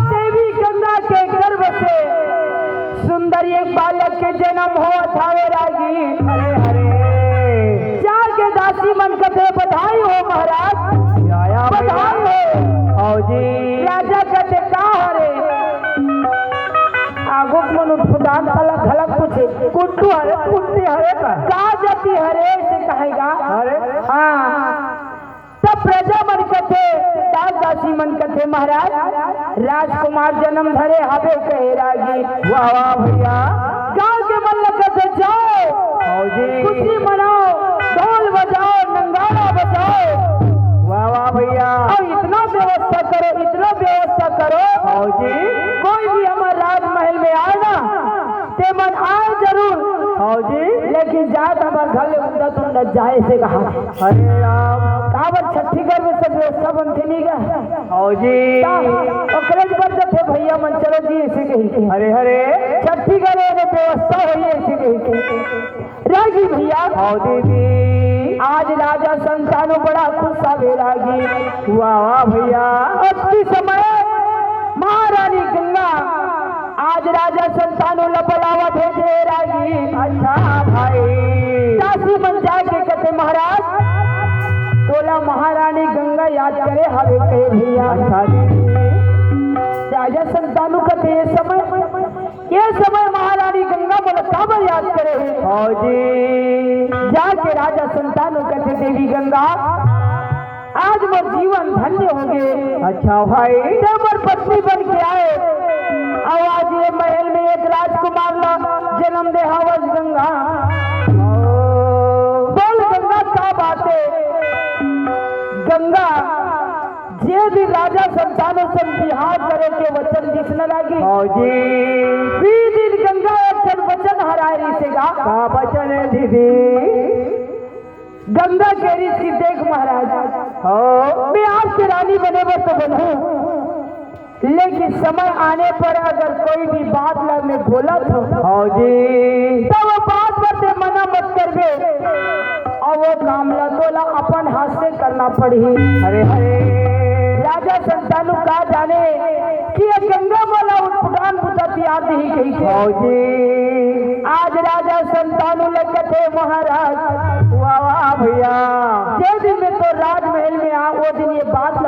देवी गंगा के गर्भ से सुंदर एक बालक के जन्म हो अथावे रागी। हरे हरे चार के दासी मन कथे बधाई हो महाराज, बधाई हो। आओ जी राजा कथे का हरे आगो मन उठदान अलग अलग पूछे कुट्टू हरे कुट्टी हरे का जाति हरे से कहेगा। अरे हाँ तब प्रजा मन कथे दास दासी मन कथे महाराज राजकुमार जन्म धरे हवे कहे रागी। वाह वाह भैया गाँव के मन कथे जाओ जी खुशी मनाओ ढोल बजाओ नंगारा बजाओ। वाह वाह भैया और इतना व्यवस्था करो इतना व्यवस्था करो जी कोई भी हमारे राजमहल में आए ना ते मन आए जरूर जी लेकिन जात हमारे घर में उन्नत उन्नत जाए से कहा। अरे राम काबर छठी घर में सब व्यवस्था बनती नहीं गा जी ओकरे पर थे भैया मन चलो जी ऐसे कही। अरे हरे छठी घर में व्यवस्था हुई ऐसे कही रागी भैया दीदी आज राजा संतानो बड़ा खुश आवे रागी। वाह वाह भैया अति समय महारानी गंगा आज राजा संतानो लबलावा भेजे रागी। अच्छा भाई दासी मन जाके कहते महाराज तोला महारानी गंगा याद करे हवे कहे भैया। अच्छा राजा संतानो कहते ये समय महारानी गंगा बोला काबर याद करे जी जाके राजा संतानो कहते देवी गंगा आज मोर जीवन धन्य हो गए। अच्छा भाई मोर पत्नी बन के आए और आज ये महल में एक राजकुमार ला जन्म दे हवस गंगा। बोल गंगा का बाते गंगा जे भी राजा संतानों से बिहार करे के वचन दिखने लगी जी दिन गंगा एक वचन हराई से का वचन है दीदी गंगा कह रही थी देख महाराज मैं आपसे रानी बने पर तो बनूं लेकिन समय आने पर अगर कोई भी बात लग में बोला तो जी तो वो बात करते मना मत करबे और वो काम ला तोला अपन हाथ से करना पड़ी। अरे हरे राजा संतानु का जाने कि ये गंगा वाला उठान बुता तैयार नहीं कही जी आज राजा संतानु लगे थे महाराज। वाह वाह भैया जे दिन में तो राजमहल में आ वो दिन ये बात